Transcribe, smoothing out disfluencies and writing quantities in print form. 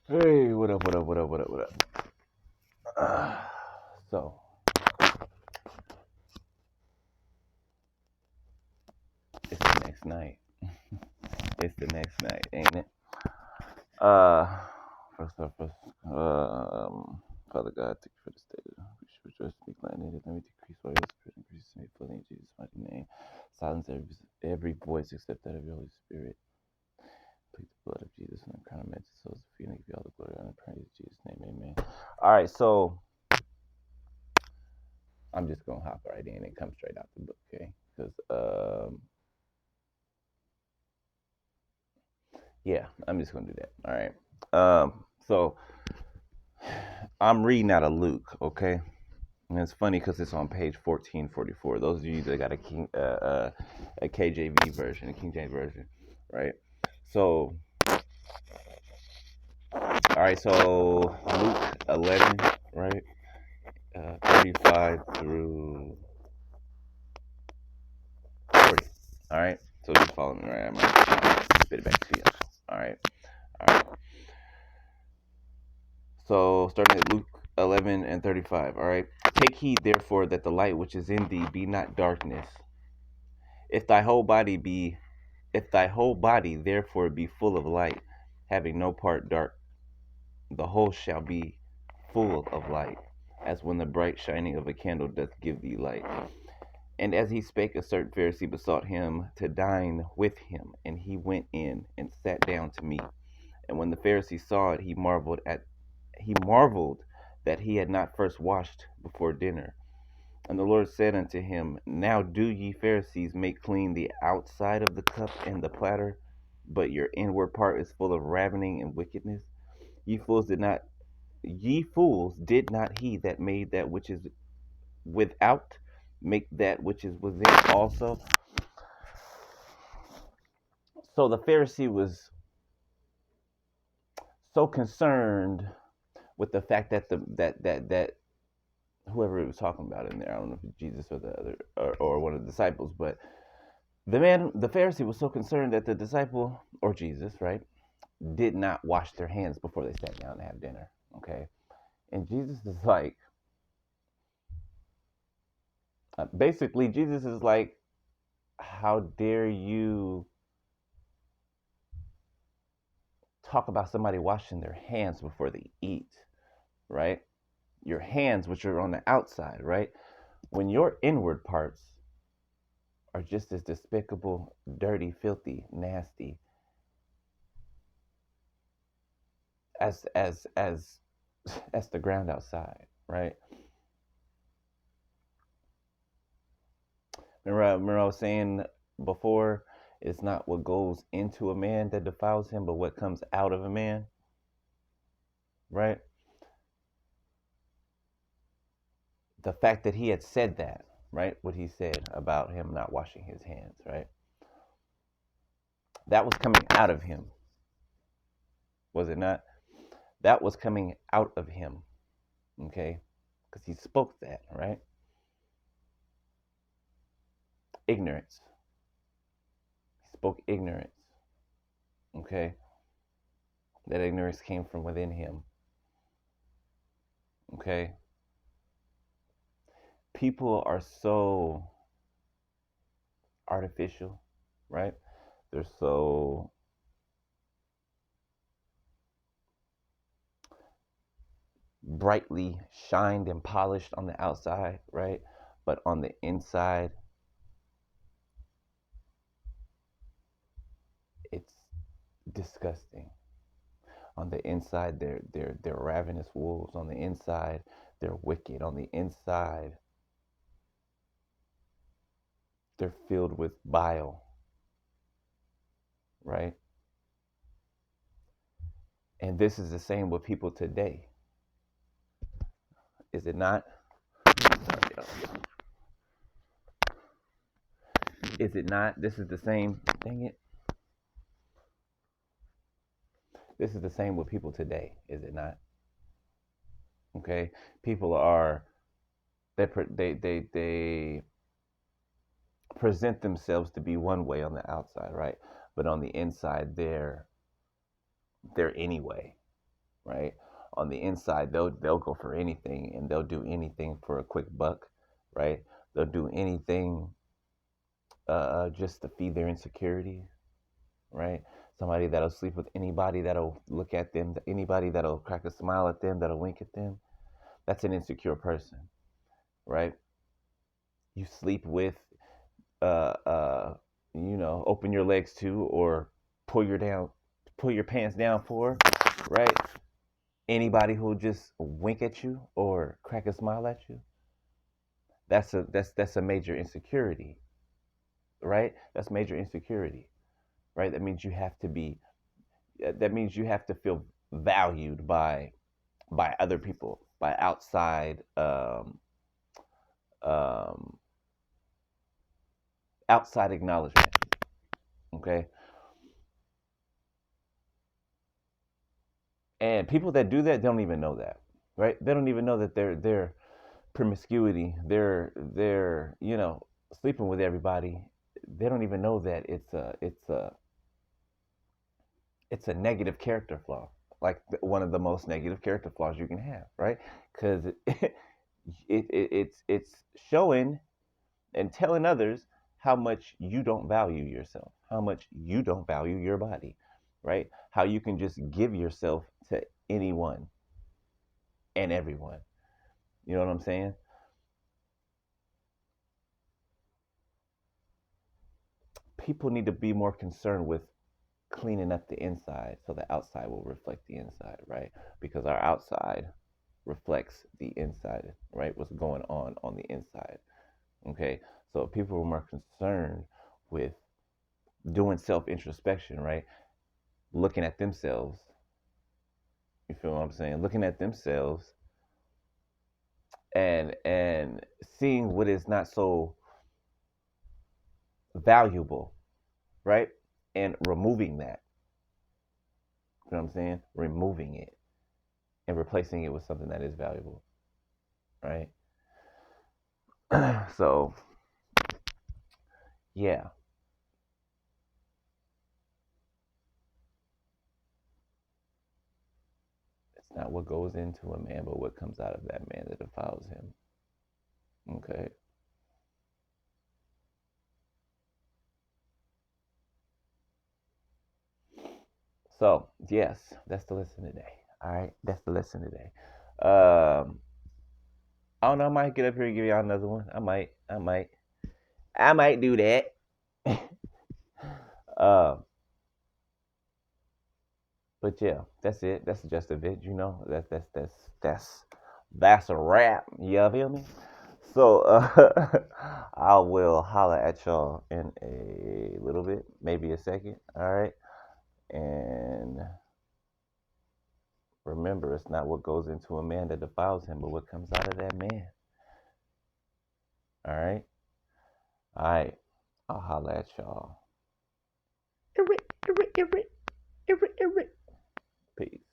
Hey, what up, what up, what up, what up, what up? So, it's the next night. It's the next night, ain't it? Uh, first up, first, Father God, thank you for this day. We should rejoice and be glad in it. Let me decrease while your spirit increases me fully in Jesus' mighty name. Silence every voice except that of your Holy Spirit. Plead the blood of Jesus and the crown of men's souls of feet and give you all the glory and praise in Jesus' name, amen. All right, so I'm just gonna hop right in and come straight out the book, okay? Because yeah, I'm just gonna do that. All right. So I'm reading out of Luke, okay, and it's funny because it's on page 1444. Those of you that got a KJV version, a King James version, right? So all right, so Luke 11, right, 35 through 40. All right, so just follow me, right? I'm gonna spit it back to you. All right, all right. So starting at Luke 11 and 35. All right. Take heed, therefore, that the light which is in thee be not darkness. If thy whole body be, if thy whole body therefore be full of light, having no part dark, the whole shall be full of light, as when the bright shining of a candle doth give thee light. And as he spake, a certain Pharisee besought him to dine with him, and he went in and sat down to meat. And when the Pharisee saw it, he marveled that he had not first washed before dinner. And the Lord said unto him, Now do ye Pharisees make clean the outside of the cup and the platter, but your inward part is full of ravening and wickedness. Ye fools did not he that made that which is without make that which is within also? So the Pharisee was so concerned with the fact that that whoever he was talking about in there, I don't know if it's Jesus or the other or one of the disciples, but the Pharisee was so concerned that the disciple or Jesus, right, did not wash their hands before they sat down to have dinner. Okay, and Jesus is like, basically, Jesus is like, how dare you talk about somebody washing their hands before they eat, right? Your hands, which are on the outside, right? When your inward parts are just as despicable, dirty, filthy, nasty as as the ground outside, right? Remember I was saying before, it's not what goes into a man that defiles him, but what comes out of a man, right? The fact that he had said that, right? What he said about him not washing his hands, right? That was coming out of him, was it not? That was coming out of him, okay? Because he spoke that, right? Ignorance. He spoke ignorance, okay? That ignorance came from within him, okay? People are so artificial, right? They're so brightly shined and polished on the outside, right? But on the inside, it's disgusting. On the inside, they're ravenous wolves. On the inside, they're wicked. On the inside, they're filled with bile, right? And this is the same with people today, is it not? Is it not? This is the same. Dang it. This is the same with people today, is it not? Okay, people are they present themselves to be one way on the outside, right? But on the inside, they're anyway, right? On the inside, they'll go for anything, and they'll do anything for a quick buck, right? They'll do anything just to feed their insecurity, right? Somebody that'll sleep with anybody that'll look at them, anybody that'll crack a smile at them, that'll wink at them. That's an insecure person, right? You sleep with, uh, uh, open your legs to, or pull your pants down for, right? Anybody who'll just wink at you or crack a smile at you. That's a major insecurity, right? That's major insecurity, right? That means you have to feel valued by other people, by um, outside acknowledgement. Okay, and people that do that don't even know that, right? They don't even know that their promiscuity, their sleeping with everybody. They don't even know that it's a negative character flaw, like one of the most negative character flaws you can have, right? Because it's showing and telling others how much you don't value yourself, how much you don't value your body, right? How you can just give yourself to anyone and everyone. You know what I'm saying? People need to be more concerned with cleaning up the inside so the outside will reflect the inside, right? Because our outside reflects the inside, right? What's going on the inside. Okay, so people are more concerned with doing self introspection, right? Looking at themselves. You feel what I'm saying? Looking at themselves and seeing what is not so valuable, right? And removing that. You know what I'm saying? Removing it and replacing it with something that is valuable, right? So yeah, it's not what goes into a man, but what comes out of that man that defiles him. Okay. So yes, that's the lesson today. All right, that's the lesson today. Um, I don't know. I might get up here and give y'all another one. I might do that. um, but yeah, that's it. That's just of it. That's a wrap. You feel me? So I will holler at y'all in a little bit, maybe a second. All right, and remember, it's not what goes into a man that defiles him, but what comes out of that man. All right. All right. I'll holler at y'all. Peace.